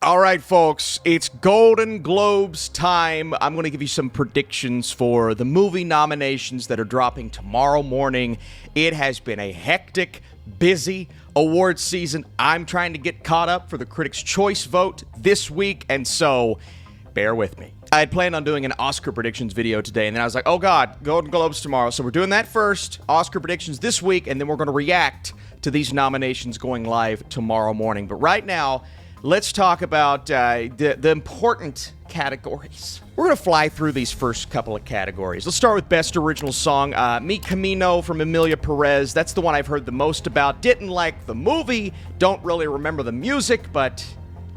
All right, folks, it's Golden Globes time. I'm going to give you some predictions for the movie nominations that are dropping tomorrow morning. It has been a hectic, busy awards season. I'm trying to get caught up for the Critics' Choice vote this week, and so bear with me. I had planned on doing an Oscar predictions video today, and then I was like, oh God, Golden Globes tomorrow. So we're doing that first, Oscar predictions this week, and then we're going to react to these nominations going live tomorrow morning. But right now, let's talk about the important categories. We're going to fly through these first couple of categories. Let's start with Best Original Song. Mi Camino from Emilia Perez. That's the one I've heard the most about. Didn't like the movie. Don't really remember the music, but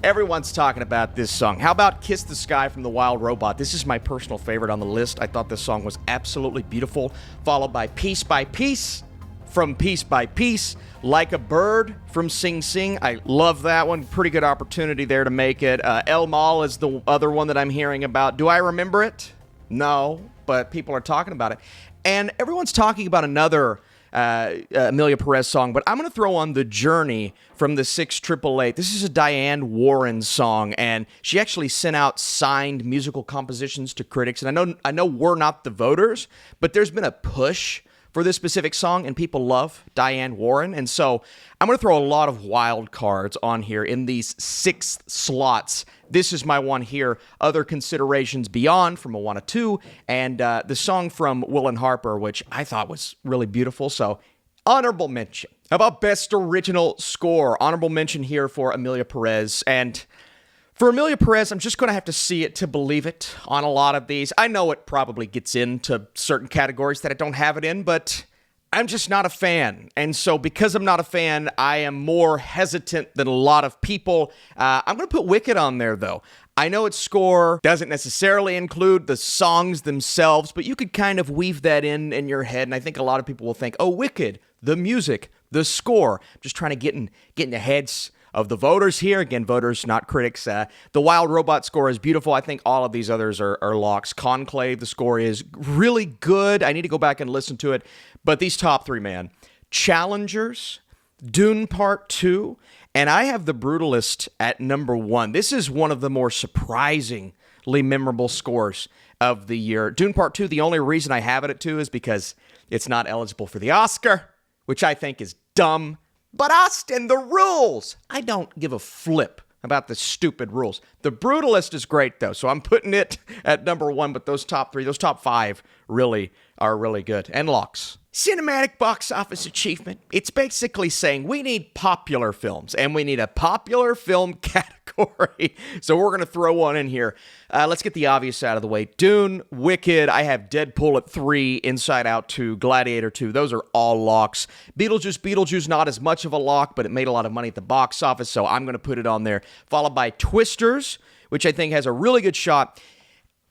everyone's talking about this song. How about Kiss the Sky from The Wild Robot? This is my personal favorite on the list. I thought this song was absolutely beautiful. Followed by Piece by Piece from Piece by Piece. Like a Bird from Sing Sing. I love that one. Pretty good opportunity there to make it. El Mal is the other one that I'm hearing about. Do I remember it? No, but people are talking about it. And everyone's talking about another Emilia Perez song, but I'm going to throw on The Journey from the 688. This is a Diane Warren song, and she actually sent out signed musical compositions to critics. And I know we're not the voters, but there's been a push for this specific song, and people love Diane Warren. And so I'm going to throw a lot of wild cards on here in these 6 slots. This is my one here. Other considerations beyond from Moana 2, and the song from Will and Harper, which I thought was really beautiful. So honorable mention. How about Best Original Score? Honorable mention here for Emilia Perez. And for Emilia Perez, I'm just going to have to see it to believe it on a lot of these. I know it probably gets into certain categories that I don't have it in, but I'm just not a fan. And so because I'm not a fan, I am more hesitant than a lot of people. I'm going to put Wicked on there, though. I know its score doesn't necessarily include the songs themselves, but you could kind of weave that in your head, and I think a lot of people will think, oh, Wicked, the music, the score. I'm just trying to get in the heads of the voters here. Again, voters, not critics. The Wild Robot score is beautiful. I think all of these others are locks. Conclave, the score is really good. I need to go back and listen to it. But these top 3, man. Challengers, Dune Part 2, and I have The Brutalist at number 1. This is one of the more surprisingly memorable scores of the year. Dune Part 2, the only reason I have it at 2 is because it's not eligible for the Oscar, which I think is dumb. But Austin, the rules! I don't give a flip about the stupid rules. The Brutalist is great, though, so I'm putting it at number 1, but those top 3, those top 5 really are really good. And locks. Cinematic box office achievement. It's basically saying we need popular films, and we need a popular film category. So we're going to throw one in here. Let's get the obvious out of the way. Dune, Wicked, I have Deadpool at 3, Inside Out 2, Gladiator 2. Those are all locks. Beetlejuice, not as much of a lock, but it made a lot of money at the box office, so I'm going to put it on there. Followed by Twisters, which I think has a really good shot.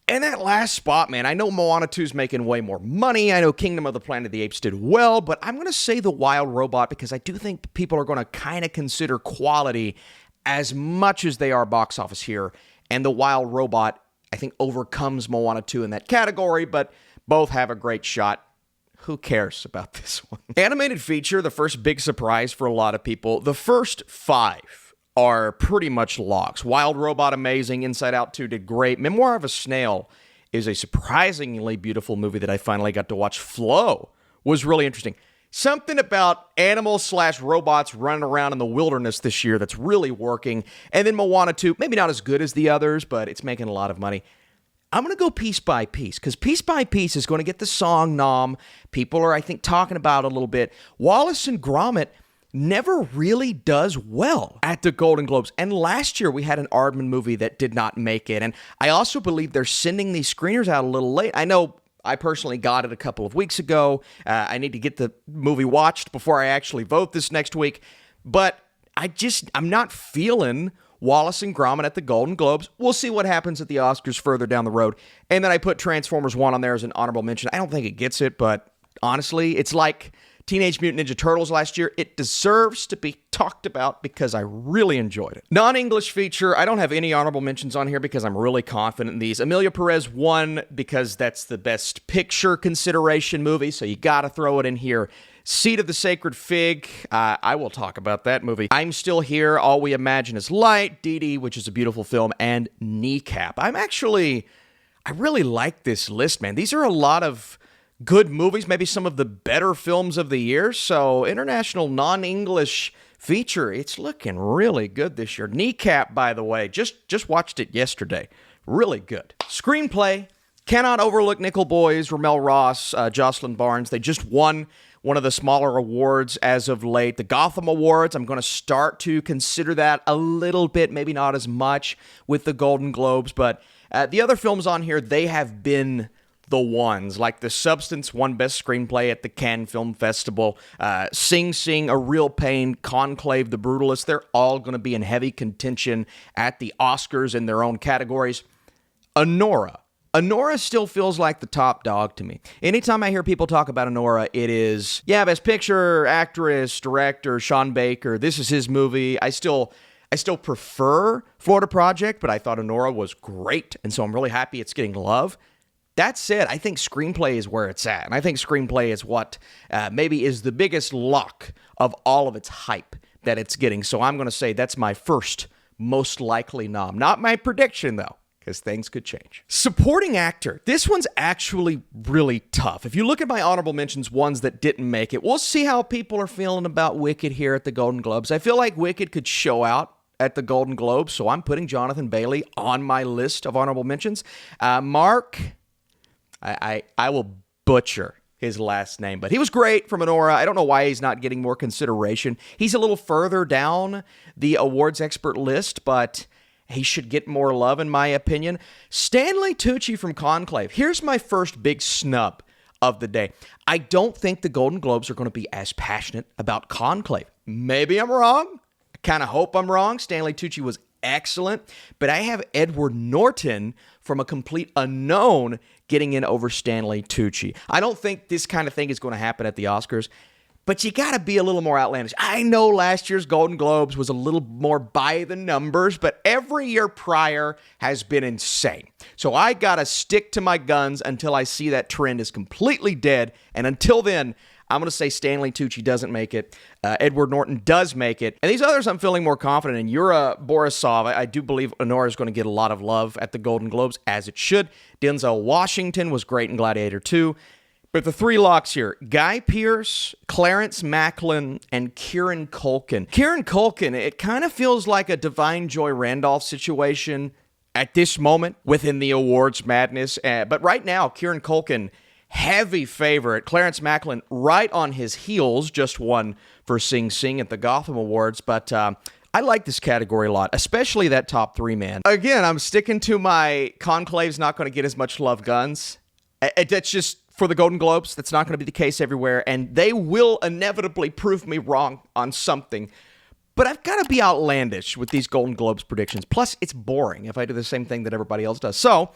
And that last spot, man, I know Moana 2 is making way more money. I know Kingdom of the Planet of the Apes did well, but I'm going to say The Wild Robot because I do think people are going to kind of consider quality as much as they are box office here. And The Wild Robot, I think, overcomes Moana 2 in that category, but both have a great shot. Who cares about this one? Animated feature, the first big surprise for a lot of people. The first 5 are pretty much locks. Wild Robot, amazing. Inside Out 2 did great. Memoir of a Snail is a surprisingly beautiful movie that I finally got to watch. Flow was really interesting. Something about animals/robots running around in the wilderness this year that's really working. And then Moana 2, maybe not as good as the others, but it's making a lot of money. I'm going to go Piece by Piece, because Piece by Piece is going to get the song nom. People are, I think, talking about it a little bit. Wallace and Gromit never really does well at the Golden Globes. And last year, we had an Aardman movie that did not make it. And I also believe they're sending these screeners out a little late. I know I personally got it a couple of weeks ago. I need to get the movie watched before I actually vote this next week. But I'm not feeling Wallace and Gromit at the Golden Globes. We'll see what happens at the Oscars further down the road. And then I put Transformers 1 on there as an honorable mention. I don't think it gets it, but honestly, it's like Teenage Mutant Ninja Turtles last year. It deserves to be talked about because I really enjoyed it. Non-English feature, I don't have any honorable mentions on here because I'm really confident in these. Emilia Perez won because that's the best picture consideration movie, so you gotta throw it in here. Seed of the Sacred Fig, I will talk about that movie. I'm Still Here, All We Imagine Is Light, Dee Dee, which is a beautiful film, and Kneecap. I really like this list, man. These are a lot of good movies, maybe some of the better films of the year. So international non-English feature, it's looking really good this year. Kneecap, by the way, just watched it yesterday. Really good. Screenplay, cannot overlook Nickel Boys, Ramel Ross, Jocelyn Barnes. They just won one of the smaller awards as of late, the Gotham Awards. I'm going to start to consider that a little bit, maybe not as much with the Golden Globes, but the other films on here, they have been the ones, like The Substance won Best Screenplay at the Cannes Film Festival, Sing Sing, A Real Pain, Conclave, The Brutalist. They're all going to be in heavy contention at the Oscars in their own categories. Anora still feels like the top dog to me. Anytime I hear people talk about Anora, it is, Best Picture, Actress, Director, Sean Baker. This is his movie. I still prefer Florida Project, but I thought Anora was great, and so I'm really happy it's getting love. That said, I think Screenplay is where it's at, and I think Screenplay is what maybe is the biggest lock of all of its hype that it's getting. So I'm going to say that's my first most likely nom. Not my prediction, though, because things could change. Supporting actor. This one's actually really tough. If you look at my honorable mentions, ones that didn't make it, we'll see how people are feeling about Wicked here at the Golden Globes. I feel like Wicked could show out at the Golden Globes, so I'm putting Jonathan Bailey on my list of honorable mentions. Mark, I will butcher his last name, but he was great from Anora. I don't know why he's not getting more consideration. He's a little further down the awards expert list, but he should get more love, in my opinion. Stanley Tucci from Conclave. Here's my first big snub of the day. I don't think the Golden Globes are going to be as passionate about Conclave. Maybe I'm wrong. I kind of hope I'm wrong. Stanley Tucci was excellent, but I have Edward Norton from A Complete Unknown getting in over Stanley Tucci. I don't think this kind of thing is going to happen at the Oscars, but you got to be a little more outlandish. I know last year's Golden Globes was a little more by the numbers, but every year prior has been insane. So I got to stick to my guns until I see that trend is completely dead, and until then, I'm going to say Stanley Tucci doesn't make it. Edward Norton does make it. And these others I'm feeling more confident in. Yura Borisov, I do believe Anora is going to get a lot of love at the Golden Globes, as it should. Denzel Washington was great in Gladiator 2. But the three locks here, Guy Pearce, Clarence Macklin, and Kieran Culkin. Kieran Culkin, it kind of feels like a Divine Joy Randolph situation at this moment within the awards madness. But right now, Kieran Culkin, heavy favorite. Clarence Macklin right on his heels, just won for Sing Sing at the Gotham Awards. But I like this category a lot, especially that top three, man. Again, I'm sticking to my Conclave's not going to get as much love guns. That's just for the Golden Globes. That's not going to be the case everywhere, and they will inevitably prove me wrong on something. But I've got to be outlandish with these Golden Globes predictions. Plus, it's boring if I do the same thing that everybody else does. So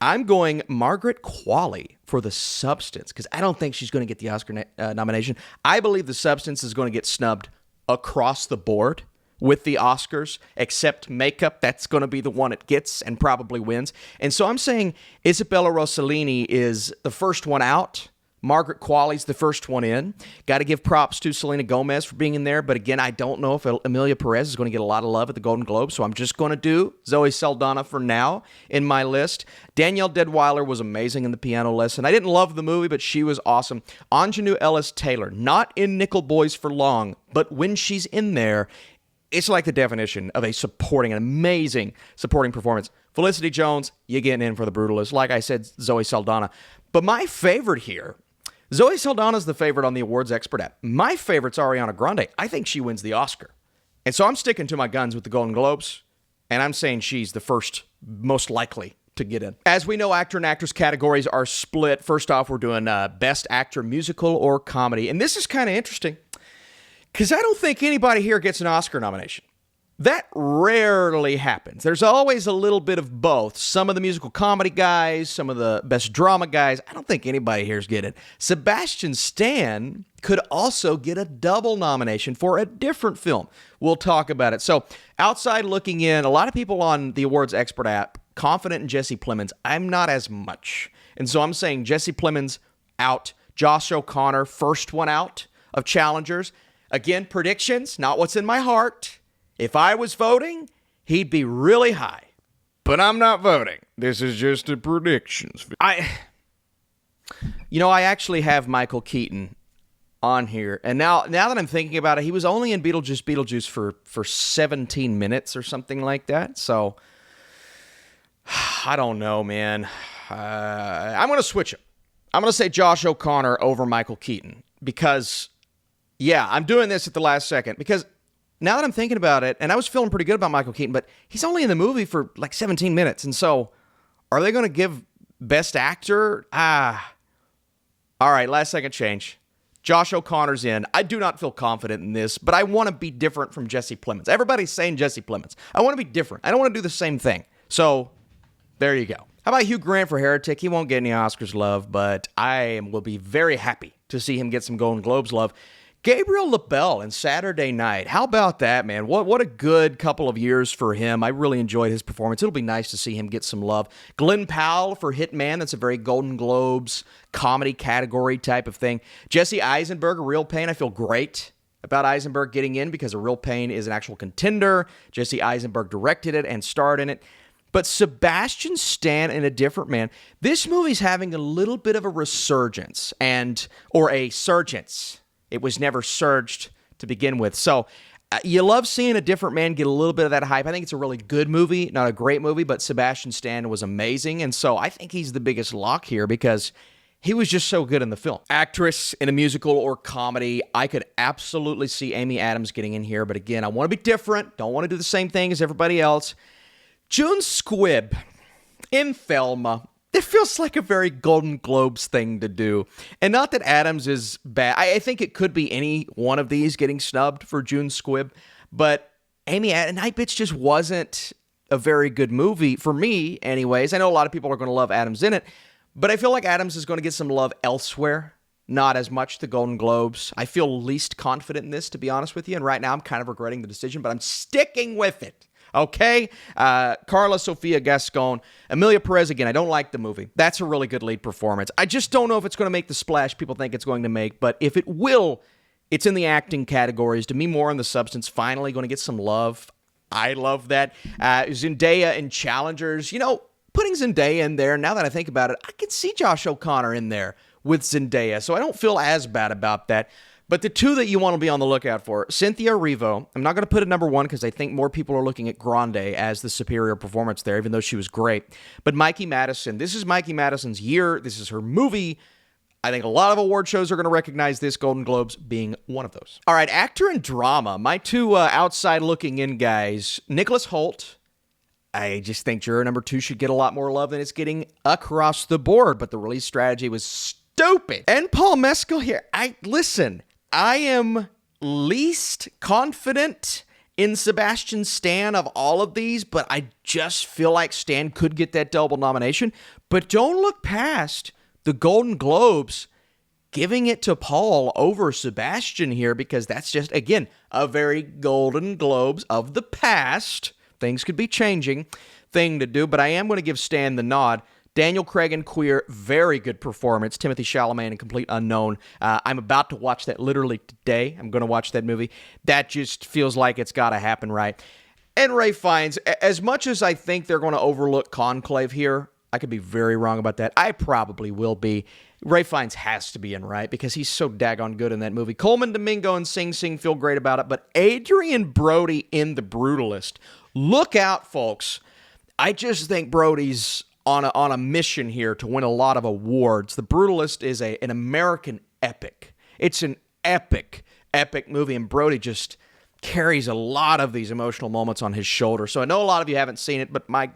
I'm going Margaret Qualley for The Substance, because I don't think she's going to get the Oscar nomination. I believe The Substance is going to get snubbed across the board with the Oscars, except makeup. That's going to be the one it gets and probably wins. And so I'm saying Isabella Rossellini is the first one out. Margaret Qualley's the first one in. Got to give props to Selena Gomez for being in there. But again, I don't know if Emilia Perez is going to get a lot of love at the Golden Globes. So I'm just going to do Zoe Saldana for now in my list. Danielle Deadwyler was amazing in The Piano Lesson. I didn't love the movie, but she was awesome. Anjanou Ellis-Taylor, not in Nickel Boys for long, but when she's in there, it's like the definition of an amazing supporting performance. Felicity Jones, you getting in for The Brutalist. Like I said, Zoe Saldana. But my favorite here, Zoe Saldana's the favorite on the awards expert app. My favorite's Ariana Grande. I think she wins the Oscar. And so I'm sticking to my guns with the Golden Globes, and I'm saying she's the first most likely to get in. As we know, actor and actress categories are split. First off, we're doing Best Actor Musical or Comedy. And this is kind of interesting, because I don't think anybody here gets an Oscar nomination. That rarely happens. There's always a little bit of both. Some of the musical comedy guys, some of the best drama guys. I don't think anybody here's get it. Sebastian Stan could also get a double nomination for a different film. We'll talk about it. So, outside looking in, a lot of people on the awards expert app confident in Jesse Plemons. I'm not as much. And so I'm saying Jesse Plemons out. Josh O'Connor, first one out of challengers. Again, predictions, not what's in my heart. If I was voting, he'd be really high. But I'm not voting. This is just a predictions. I actually have Michael Keaton on here. And now that I'm thinking about it, he was only in Beetlejuice for 17 minutes or something like that. So, I don't know, man. I'm going to switch him. I'm going to say Josh O'Connor over Michael Keaton because, yeah, I'm doing this at the last second because now that I'm thinking about it, and I was feeling pretty good about Michael Keaton, but he's only in the movie for like 17 minutes. And so are they going to give Best Actor? All right, last second change. Josh O'Connor's in. I do not feel confident in this, but I want to be different from Jesse Plemons. Everybody's saying Jesse Plemons. I want to be different. I don't want to do the same thing. So there you go. How about Hugh Grant for Heretic? He won't get any Oscars love, but I will be very happy to see him get some Golden Globes love. Gabriel LaBelle in Saturday Night. How about that, man? What a good couple of years for him. I really enjoyed his performance. It'll be nice to see him get some love. Glenn Powell for Hitman. That's a very Golden Globes comedy category type of thing. Jesse Eisenberg, A Real Pain. I feel great about Eisenberg getting in because A Real Pain is an actual contender. Jesse Eisenberg directed it and starred in it. But Sebastian Stan in A Different Man, this movie's having a little bit of a resurgence or a surgence. It was never surged to begin with. So you love seeing A Different Man get a little bit of that hype. I think it's a really good movie, not a great movie, but Sebastian Stan was amazing. And so I think he's the biggest lock here because he was just so good in the film. Actress in a musical or comedy, I could absolutely see Amy Adams getting in here. But again, I want to be different. Don't want to do the same thing as everybody else. June Squibb in Thelma. It feels like a very Golden Globes thing to do. And not that Adams is bad. I think it could be any one of these getting snubbed for June Squibb. But Amy Adams, Night Bitch just wasn't a very good movie for me anyways. I know a lot of people are going to love Adams in it. But I feel like Adams is going to get some love elsewhere. Not as much the Golden Globes. I feel least confident in this, to be honest with you. And right now I'm kind of regretting the decision, but I'm sticking with it. Okay, Carla Sofia Gascon, Emilia Perez again. I don't like the movie. That's a really good lead performance. I just don't know if it's going to make the splash people think it's going to make, but if it will, it's in the acting categories. To me, more on the substance. Finally going to get some love. I love that. Zendaya in Challengers. Putting Zendaya in there, now that I think about it, I can see Josh O'Connor in there with Zendaya, so I don't feel as bad about that. But the two that you want to be on the lookout for, Cynthia Erivo. I'm not going to put it number one because I think more people are looking at Grande as the superior performance there, even though she was great. But Mikey Madison, this is Mikey Madison's year. This is her movie. I think a lot of award shows are going to recognize this, Golden Globes being one of those. All right, actor and drama. My two outside looking in guys, Nicholas Hoult. I just think juror number 2 should get a lot more love than it's getting across the board, but the release strategy was stupid. And Paul Mescal here. I am least confident in Sebastian Stan of all of these, but I just feel like Stan could get that double nomination. But don't look past the Golden Globes giving it to Paul over Sebastian here because that's just, again, a very Golden Globes of the past. Things could be changing thing to do, but I am going to give Stan the nod. Daniel Craig in Queer, very good performance. Timothy Chalamet in Complete Unknown. I'm about to watch that literally today. I'm going to watch that movie. That just feels like it's got to happen right. And Ralph Fiennes, as much as I think they're going to overlook Conclave here, I could be very wrong about that. I probably will be. Ralph Fiennes has to be in, right? Because he's so daggone good in that movie. Coleman Domingo and Sing Sing feel great about it, but Adrian Brody in The Brutalist. Look out, folks. I just think Brody's on a mission here to win a lot of awards. The Brutalist is an American epic. It's an epic movie, and Brody just carries a lot of these emotional moments on his shoulder. So I know a lot of you haven't seen it, but my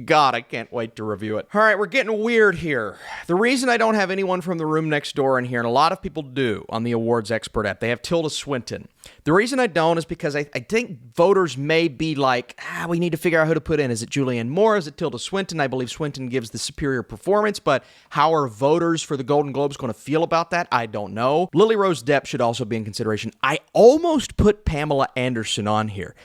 God, I can't wait to review it. All right, we're getting weird here. The reason I don't have anyone from The Room Next Door in here, and a lot of people do on the Awards Expert app, they have Tilda Swinton. The reason I don't is because I think voters may be like, we need to figure out who to put in. Is it Julianne Moore? Is it Tilda Swinton? I believe Swinton gives the superior performance, but how are voters for the Golden Globes going to feel about that? I don't know. Lily Rose Depp should also be in consideration. I almost put Pamela Anderson on here.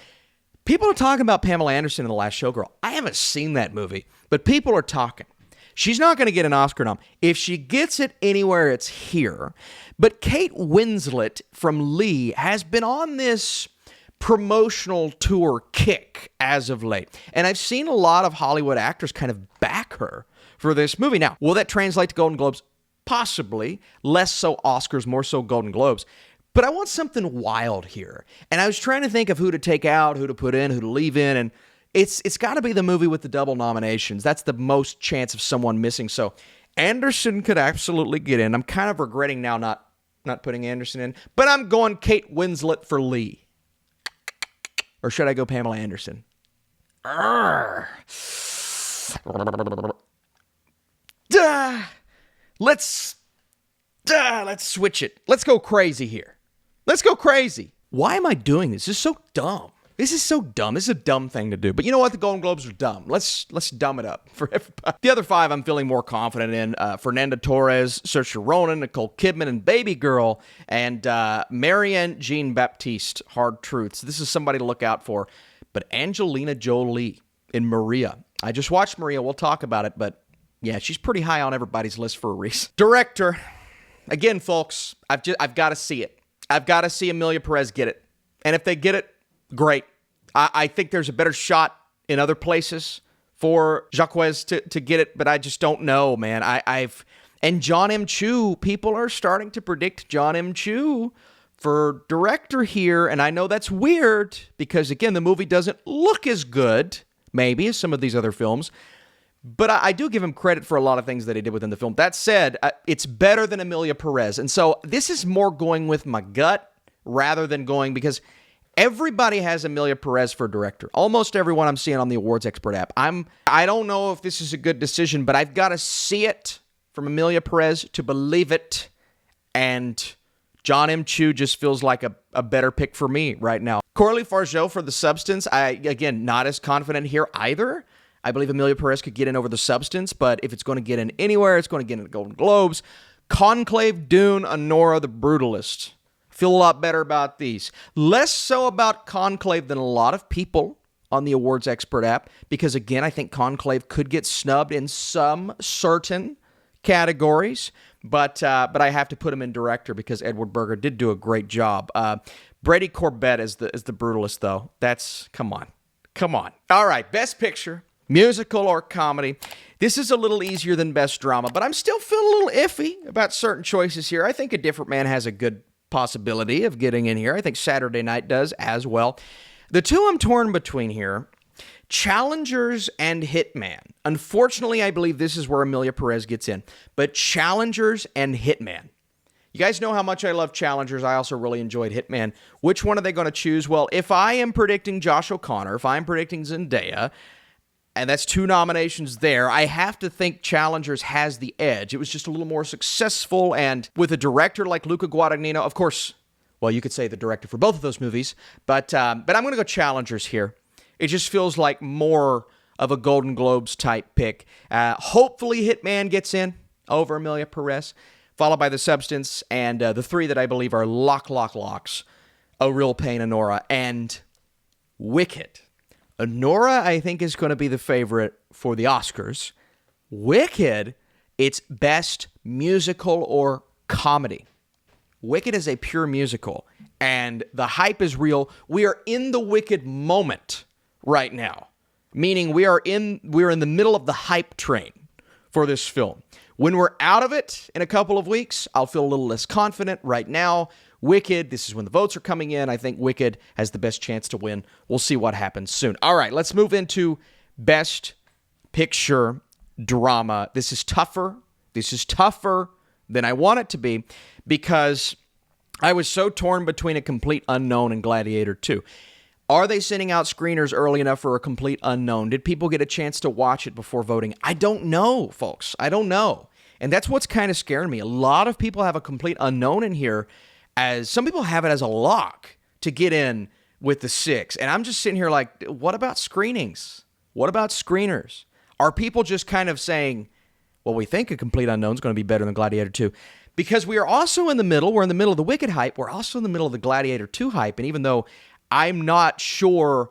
People are talking about Pamela Anderson in The Last Showgirl. I haven't seen that movie, but people are talking. She's not going to get an Oscar nom. If she gets it anywhere, it's here. But Kate Winslet from Lee has been on this promotional tour kick as of late. And I've seen a lot of Hollywood actors kind of back her for this movie. Now, will that translate to Golden Globes? Possibly. Less so Oscars, more so Golden Globes. But I want something wild here. And I was trying to think of who to take out, who to put in, who to leave in, and it's got to be the movie with the double nominations. That's the most chance of someone missing. So Anderson could absolutely get in. I'm kind of regretting now not putting Anderson in, but I'm going Kate Winslet for Lee. Or should I go Pamela Anderson? Let's switch it. Let's go crazy here. Let's go crazy. Why am I doing this? This is so dumb. This is so dumb. This is a dumb thing to do. But you know what? The Golden Globes are dumb. Let's dumb it up for everybody. The other 5 I'm feeling more confident in. Fernanda Torres, Saoirse Ronan, Nicole Kidman, and Baby Girl, and Marianne Jean-Baptiste, Hard Truths. This is somebody to look out for. But Angelina Jolie in Maria. I just watched Maria. We'll talk about it. But yeah, she's pretty high on everybody's list for a reason. Director. Again, folks, I've got to see it. I've got to see Emilia Perez get it. And if they get it, great. I think there's a better shot in other places for Jacquez to get it, but I just don't know, man. And John M. Chu, people are starting to predict John M. Chu for director here, and I know that's weird because, again, the movie doesn't look as good, maybe, as some of these other films, but I do give him credit for a lot of things that he did within the film. That said, it's better than Emilia Perez, and so this is more going with my gut rather than going because everybody has Emilia Perez for director. Almost everyone I'm seeing on the Awards Expert app. I don't know if this is a good decision, but I've got to see it from Emilia Perez to believe it. And John M. Chu just feels like a better pick for me right now. Coralie Fargeau for The Substance. Again, not as confident here either. I believe Emilia Perez could get in over The Substance, but if it's going to get in anywhere, it's going to get in the Golden Globes. Conclave, Dune, Honora, The Brutalist. Feel a lot better about these. Less so about Conclave than a lot of people on the Awards Expert app, because again, I think Conclave could get snubbed in some certain categories, but I have to put him in director because Edward Berger did do a great job. Brady Corbett is the Brutalist, though. Come on. All right, Best Picture, musical or comedy. This is a little easier than Best Drama, but I'm still feeling a little iffy about certain choices here. I think A Different Man has a good possibility of getting in here. I think Saturday Night does as well. The two I'm torn between here, Challengers and Hitman. Unfortunately, I believe this is where Emilia Perez gets in. But Challengers and Hitman. You guys know how much I love Challengers. I also really enjoyed Hitman. Which one are they going to choose? Well, if I am predicting Josh O'Connor, if I'm predicting Zendaya, and that's 2 nominations there, I have to think Challengers has the edge. It was just a little more successful, and with a director like Luca Guadagnino, of course, well, you could say the director for both of those movies, but I'm going to go Challengers here. It just feels like more of a Golden Globes type pick. Hopefully Hitman gets in over Emilia Perez, followed by The Substance, and the 3 that I believe are locks, A Real Pain, Honora, and Wicked. Honora, I think, is going to be the favorite for the Oscars. Wicked, it's Best Musical or Comedy. Wicked is a pure musical, and the hype is real. We are in the Wicked moment right now, meaning we are in the middle of the hype train for this film. When we're out of it in a couple of weeks, I'll feel a little less confident. Right now, Wicked, this is when the votes are coming in. I think Wicked has the best chance to win. We'll see what happens soon. All right, let's move into Best Picture Drama. This is tougher. This is tougher than I want it to be because I was so torn between A Complete Unknown and Gladiator 2. Are they sending out screeners early enough for A Complete Unknown? Did people get a chance to watch it before voting? I don't know, folks. I don't know. And that's what's kind of scaring me. A lot of people have A Complete Unknown in here, as some people have it as a lock to get in with the 6. And I'm just sitting here like, what about screenings? What about screeners? Are people just kind of saying, well, we think A Complete Unknown is going to be better than Gladiator 2? Because we are also we're in the middle of the Wicked hype. We're also in the middle of the Gladiator 2 hype. And even though I'm not sure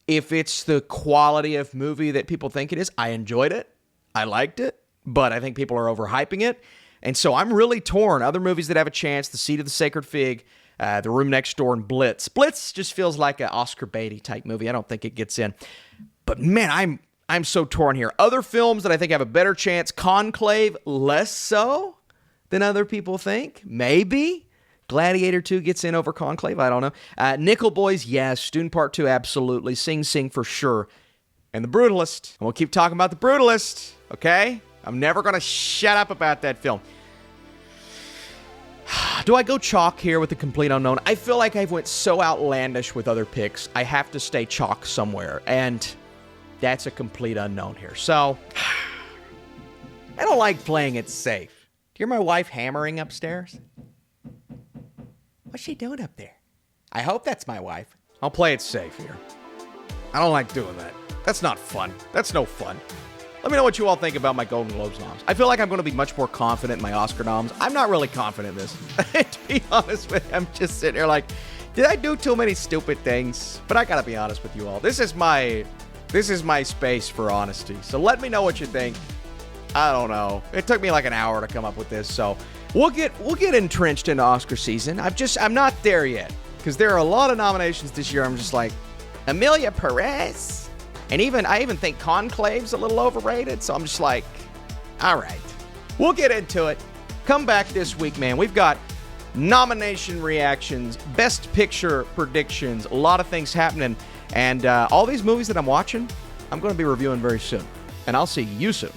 if it's the quality of movie that people think it is, I enjoyed it. I liked it. but I think people are overhyping it. And so I'm really torn. Other movies that have a chance, The Seat of the Sacred Fig, The Room Next Door, and Blitz. Blitz just feels like an Oscar Beatty type movie. I don't think it gets in. But man, I'm so torn here. Other films that I think have a better chance, Conclave, less so than other people think. Maybe. Gladiator 2 gets in over Conclave. I don't know. Nickel Boys, yes. Dune Part 2, absolutely. Sing Sing for sure. And The Brutalist. And we'll keep talking about The Brutalist, okay? I'm never going to shut up about that film. Do I go chalk here with The Complete Unknown? I feel like I've went so outlandish with other picks. I have to stay chalk somewhere. And that's a complete unknown here. So, I don't like playing it safe. Do you hear my wife hammering upstairs? What's she doing up there? I hope that's my wife. I'll play it safe here. I don't like doing that. That's not fun. That's no fun. Let me know what you all think about my Golden Globes noms. I feel like I'm going to be much more confident in my Oscar noms. I'm not really confident in this. To be honest with you, I'm just sitting here like, did I do too many stupid things? But I got to be honest with you all. This is my space for honesty. So let me know what you think. I don't know. It took me like an hour to come up with this. So we'll get entrenched into Oscar season. I'm not there yet because there are a lot of nominations this year. I'm just like, Emilia Perez. And I even think Conclave's a little overrated, so I'm just like, all right. We'll get into it. Come back this week, man. We've got nomination reactions, best picture predictions, a lot of things happening. And all these movies that I'm watching, I'm going to be reviewing very soon. And I'll see you soon.